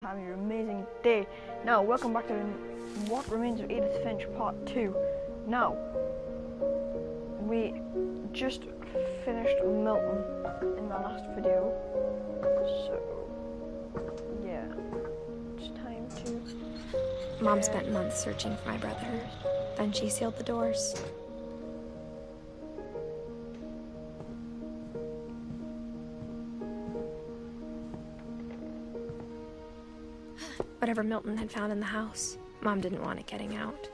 Having an amazing day. Now, welcome back to What Remains of Edith Finch Part 2. Now, we just finished Milton in the last video, so yeah, it's time to... Mom spent months searching for my brother. Then she sealed the doors. Whatever Milton had found in the house, Mom didn't want it getting out.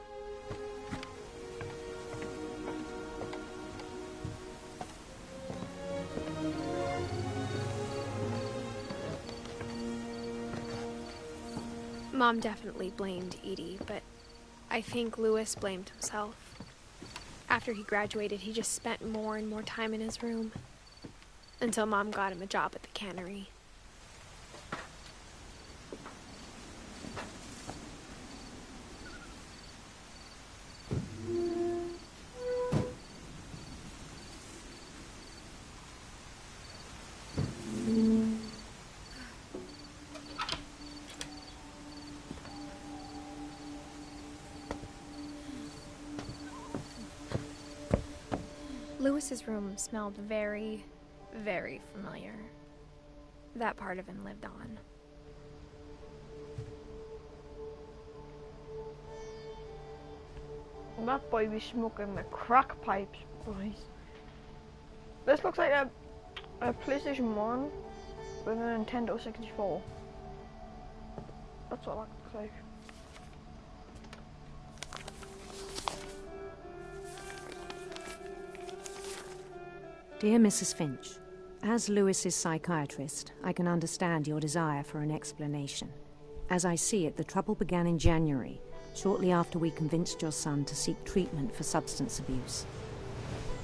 Mom definitely blamed Edie, but I think Lewis blamed himself. After he graduated, he just spent more and more time in his room, until Mom got him a job at the cannery. Lewis's room smelled very, very familiar. That part of him lived on. That boy be smoking the crack pipes, boys. This looks like a PlayStation 1 with a Nintendo 64. That's what that looks like. Dear Mrs. Finch, as Lewis's psychiatrist, I can understand your desire for an explanation. As I see it, the trouble began in January, shortly after we convinced your son to seek treatment for substance abuse.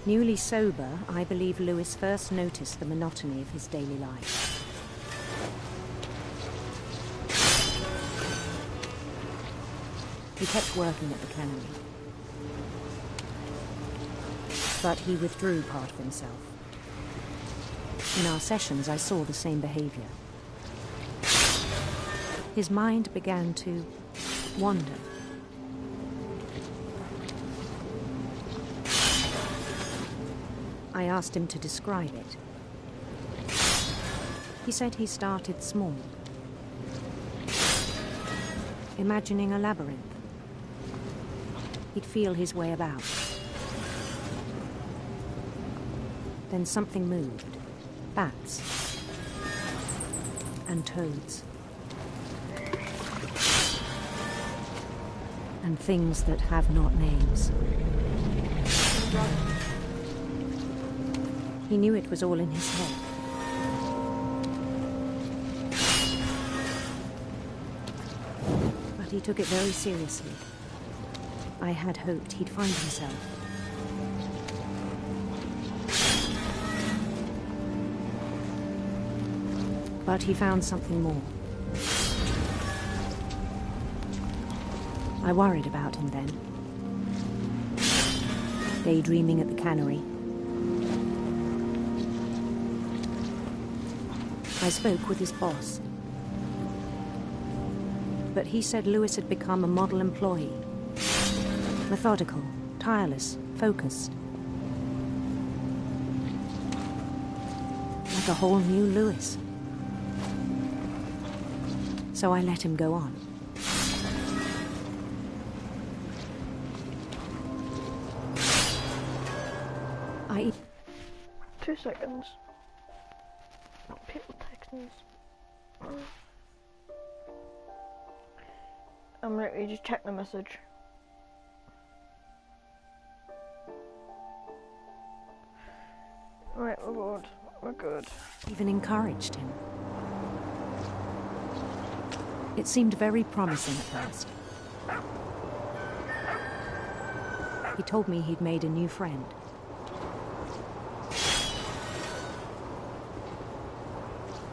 Newly sober, I believe Lewis first noticed the monotony of his daily life. He kept working at the cannery, but he withdrew part of himself. In our sessions, I saw the same behavior. His mind began to wander. I asked him to describe it. He said he started small, imagining a labyrinth. He'd feel his way about. Then something moved. Bats. And toads. And things that have not names. He knew it was all in his head. But he took it very seriously. I had hoped he'd find himself. But he found something more. I worried about him then. Daydreaming at the cannery. I spoke with his boss. But he said Lewis had become a model employee. Methodical, tireless, focused. Like a whole new Lewis. So I let him go on. I... 2 seconds. People text me. I'm literally just check the message. Right, we're good. We're good. Even encouraged him. It seemed very promising at first. He told me he'd made a new friend.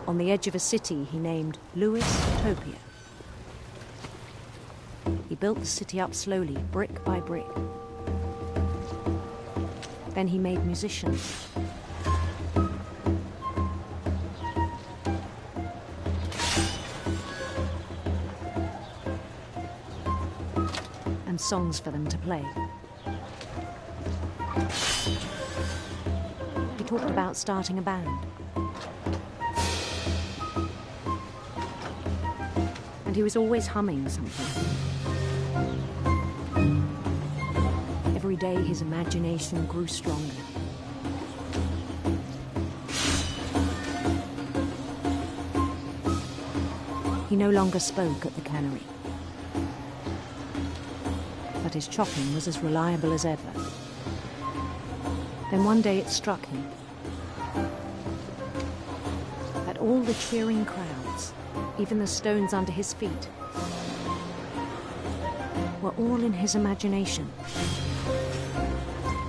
On the edge of a city he named Lewis Utopia. He built the city up slowly, brick by brick. Then he made musicians. songs for them to play. He talked about starting a band. And he was always humming something. Every day his imagination grew stronger. He no longer spoke at the cannery, but his chopping was as reliable as ever. Then one day it struck him that all the cheering crowds, even the stones under his feet, were all in his imagination,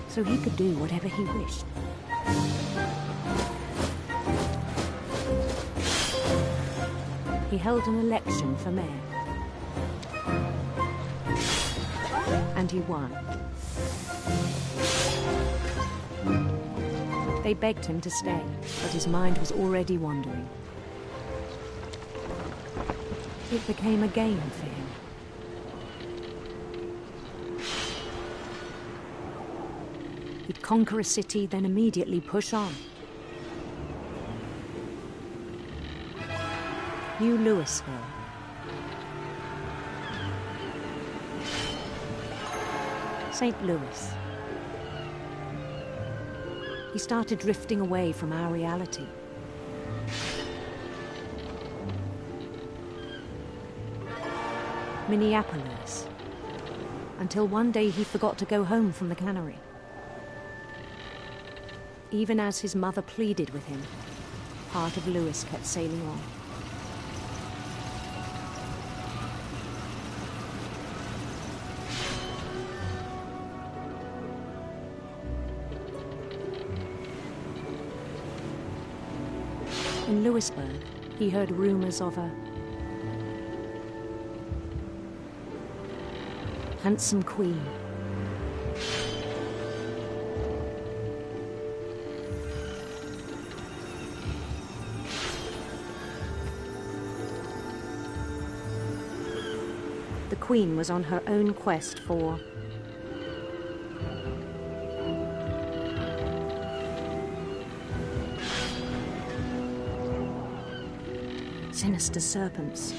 so he could do whatever he wished. He held an election for mayor, and he won. They begged him to stay, but his mind was already wandering. It became a game for him. He'd conquer a city, then immediately push on. New Louisville. St. Louis. He started drifting away from our reality. Minneapolis. Until one day he forgot to go home from the cannery. Even as his mother pleaded with him, part of Louis kept sailing on. In Louisburg, he heard rumors of a handsome queen. The queen was on her own quest for sinister serpents.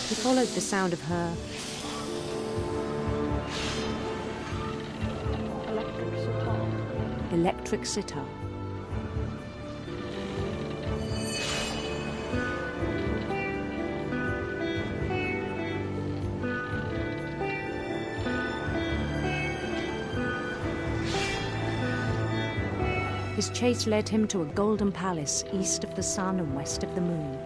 He followed the sound of her electric sitar. His chase led him to a golden palace east of the sun and west of the moon.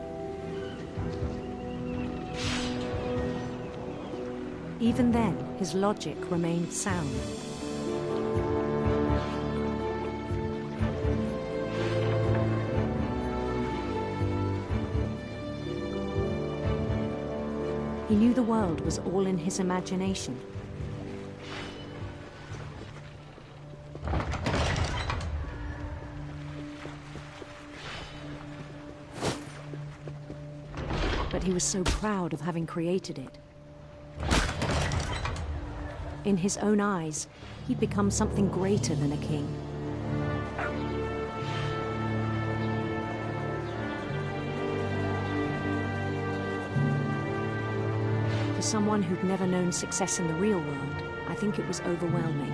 Even then, his logic remained sound. He knew the world was all in his imagination. But he was so proud of having created it. In his own eyes, he'd become something greater than a king. For someone who'd never known success in the real world, I think it was overwhelming.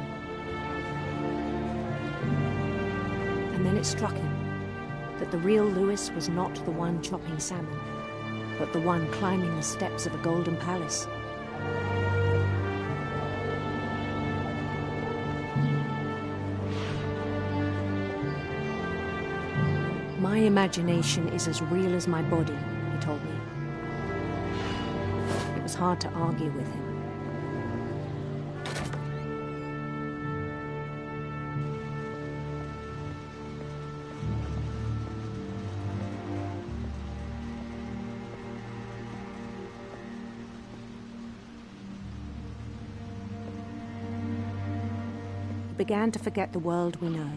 And then it struck him that the real Louis was not the one chopping salmon, but the one climbing the steps of a golden palace. My imagination is as real as my body, he told me. It was hard to argue with him. began to forget the world we know.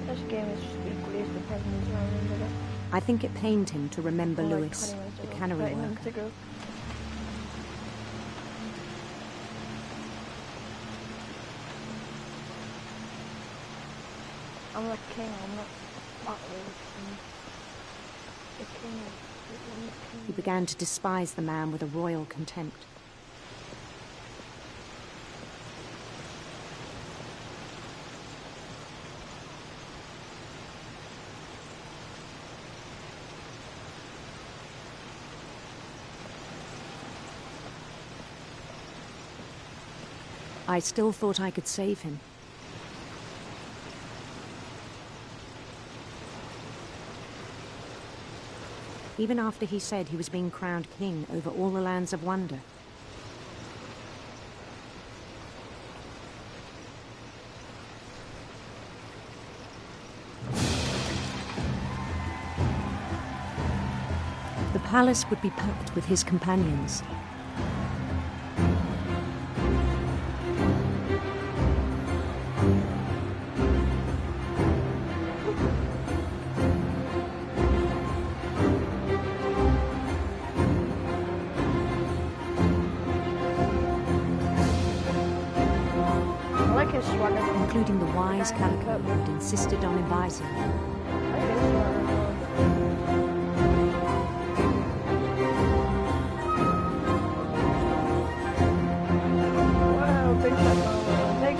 This game is just equally as the present as I remember it. I think it pained him to remember Like Lewis, 20 minutes the ago, cannery 30 minutes worker. ago. I'm the king, I'm not battling the king. The king is the king. He began to despise the man with a royal contempt. I still thought I could save him. Even after he said he was being crowned king over all the lands of wonder. The palace would be packed with his companions. I like his swagger. Including the wise Calico who had insisted on advising him. I like his swagger. Wow, big mama, big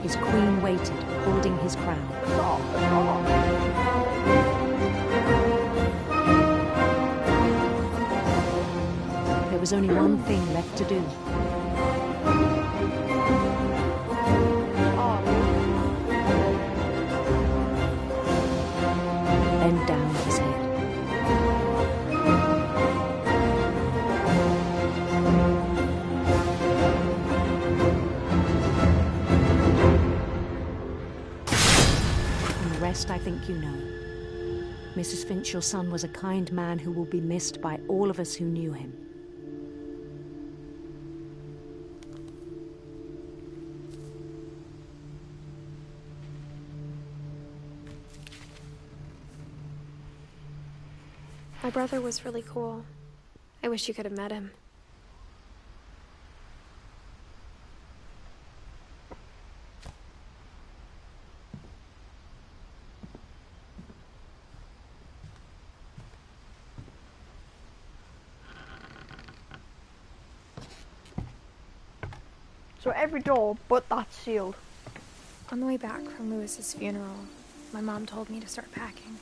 His queen waited, holding his crown. There was only one thing left to do. Bend down his head. And the rest I think you know. Mrs. Finch, your son was a kind man who will be missed by all of us who knew him. My brother was really cool. I wish you could have met him. So every door but that's sealed. On the way back from Lewis's funeral, my mom told me to start packing.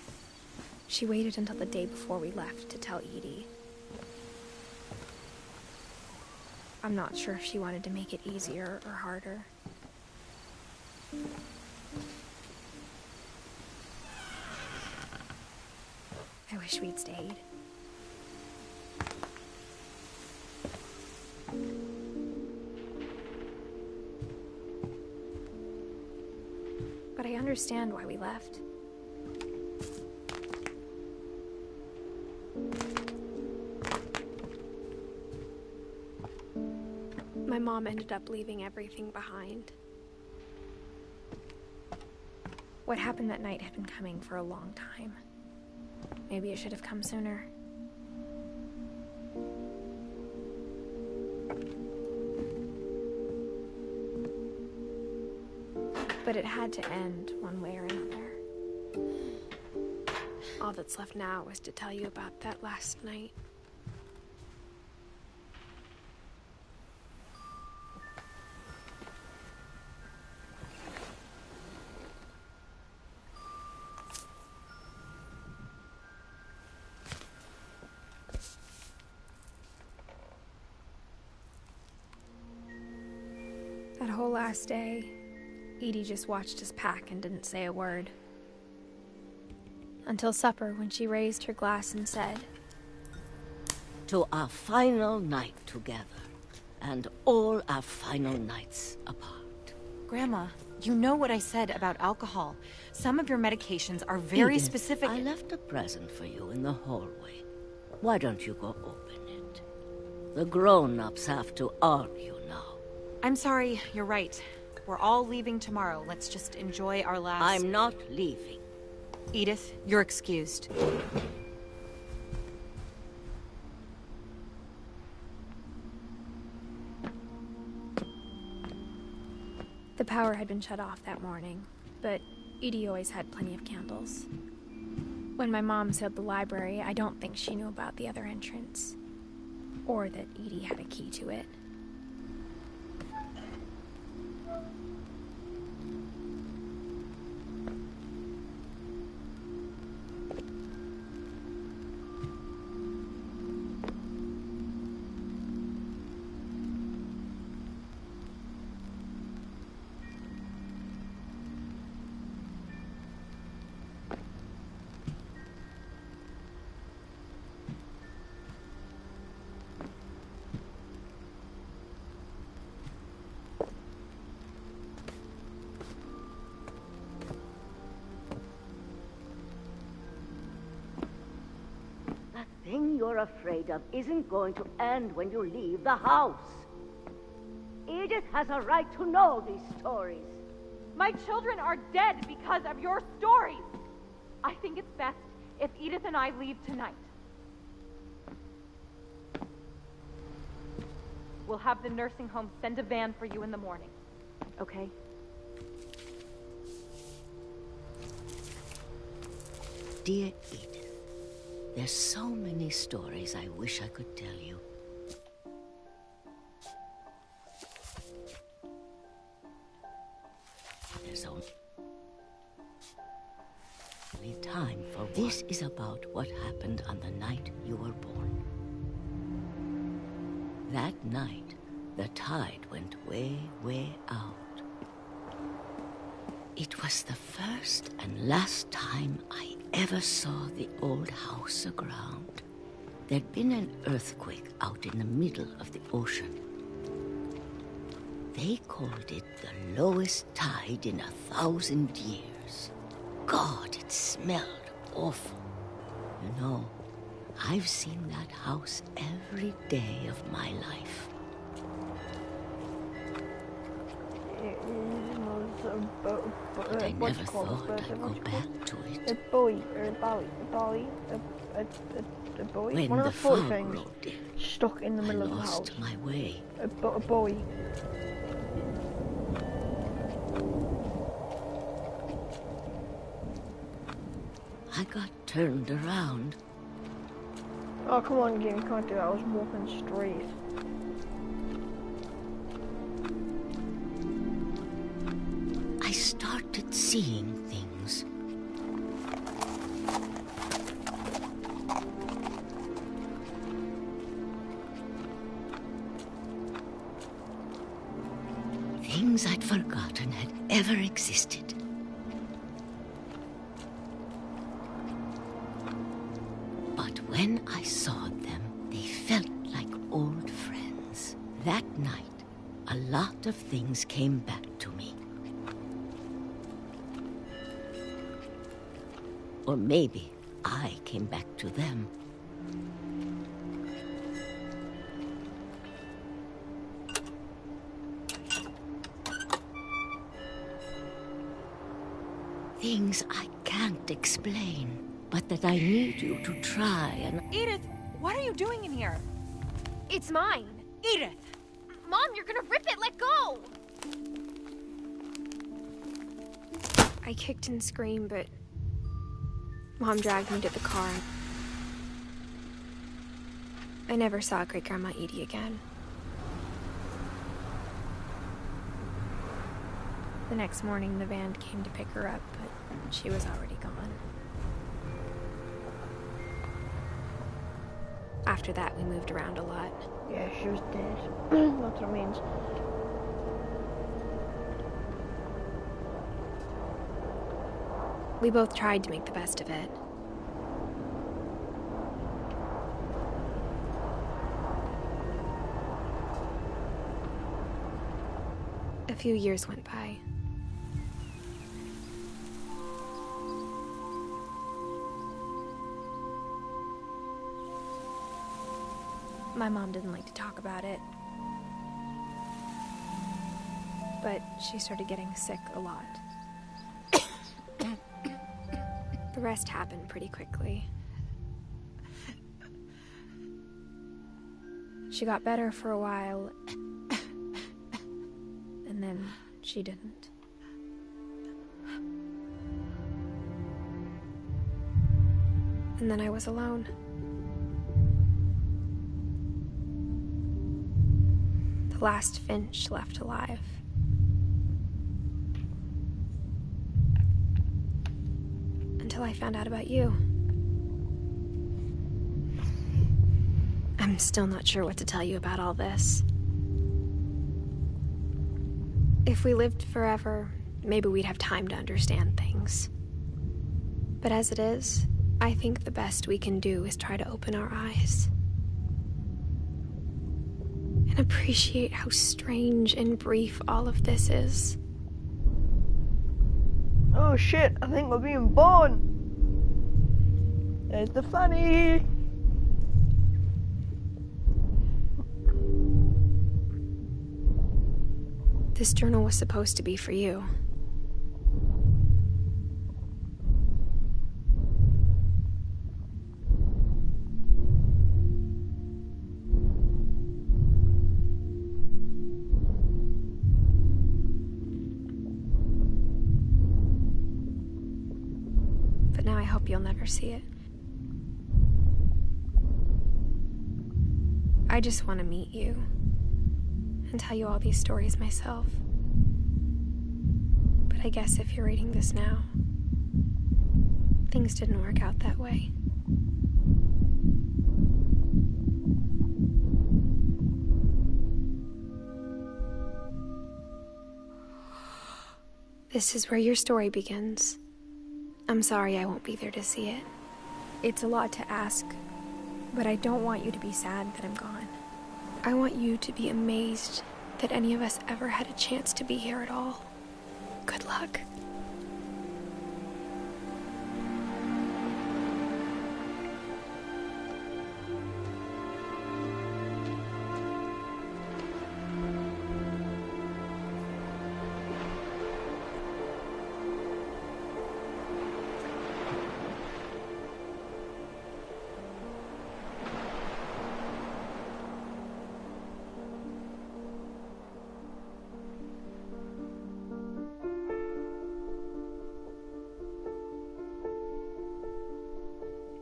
She waited until the day before we left to tell Edie. I'm not sure if she wanted to make it easier or harder. I wish we'd stayed. But I understand why we left. My mom ended up leaving everything behind. What happened that night had been coming for a long time. Maybe it should have come sooner. But it had to end one way or another. All that's left now is to tell you about that last night. That whole last day, Edie just watched us pack and didn't say a word. Until supper, when she raised her glass and said, to our final night together, and all our final nights apart. Grandma, you know what I said about alcohol. Some of your medications are very Edith, specific. I left a present for you in the hallway. Why don't you go open it? The grown-ups have to argue now. I'm sorry, you're right. We're all leaving tomorrow. Let's just enjoy our last... I'm not leaving. Edith, you're excused. The power had been shut off that morning, but Edie always had plenty of candles. When my mom sealed the library, I don't think she knew about the other entrance, or that Edie had a key to it. The thing you're afraid of isn't going to end when you leave the house. Edith has a right to know these stories. My children are dead because of your stories. I think it's best if Edith and I leave tonight. We'll have the nursing home send a van for you in the morning. Okay? Dear Edith, there's so many stories I wish I could tell you. There's only time for one. This is about what happened on the night you were born. That night, the tide went way, way out. It was the first and last time I ever saw the old house aground. There'd been an earthquake out in the middle of the ocean. They called it the lowest tide in 1,000 years. God, it smelled awful. You know, I've seen that house every day of my life. But I never thought I'd go back to it. A buoy, or a buoy. When the fog things rolled in, stuck in the I middle of the house. lost my way. A buoy. I got turned around. Oh, come on, game, you can't do that. I was walking straight. I started seeing things. Things I'd forgotten had ever existed. But when I saw them, they felt like old friends. That night, a lot of things came back to me. Or maybe I came back to them. Things I can't explain, but that I need you to try and... Edith, what are you doing in here? It's mine. Edith! Mom, you're gonna rip it! Let go! I kicked and screamed, but Mom dragged me to the car. I never saw Great-Grandma Edie again. The next morning, the van came to pick her up, but she was already gone. After that, we moved around a lot. Yeah, she was dead. That's what it means. We both tried to make the best of it. A few years went by. My mom didn't like to talk about it, but she started getting sick a lot. The rest happened pretty quickly. She got better for a while, and then she didn't. And then I was alone. The last Finch left alive. Until I found out about you. I'm still not sure what to tell you about all this. If we lived forever, maybe we'd have time to understand things. But as it is, I think the best we can do is try to open our eyes. And appreciate how strange and brief all of this is. Oh shit, I think we're being born. There's the funny. This journal was supposed to be for you. But now I hope you'll never see it. I just want to meet you and tell you all these stories myself. But I guess if you're reading this now, things didn't work out that way. This is where your story begins. I'm sorry I won't be there to see it. It's a lot to ask, but I don't want you to be sad that I'm gone. I want you to be amazed that any of us ever had a chance to be here at all. Good luck.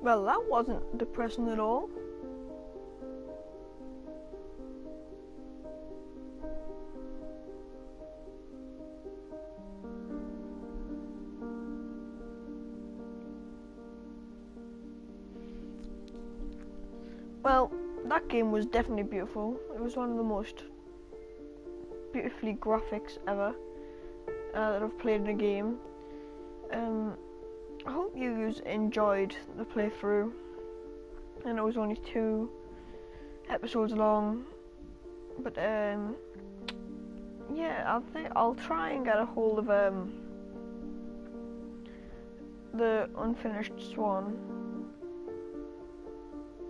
Well, that wasn't depressing at all. Well, that game was definitely beautiful. It was one of the most beautifully graphics ever that I've played in a game. I hope you enjoyed the playthrough, and it was only 2 episodes long, but yeah, I think I'll try and get a hold of the Unfinished Swan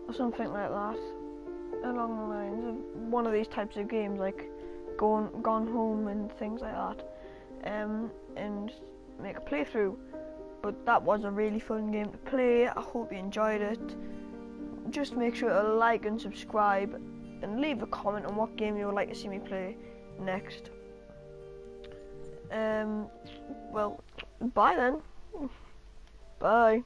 or something like that, along the lines of one of these types of games, like Gone Home and things like that, and make a playthrough. But that was a really fun game to play. I hope you enjoyed it. Just make sure to like and subscribe, and leave a comment on what game you would like to see me play next. Well, bye then. Bye.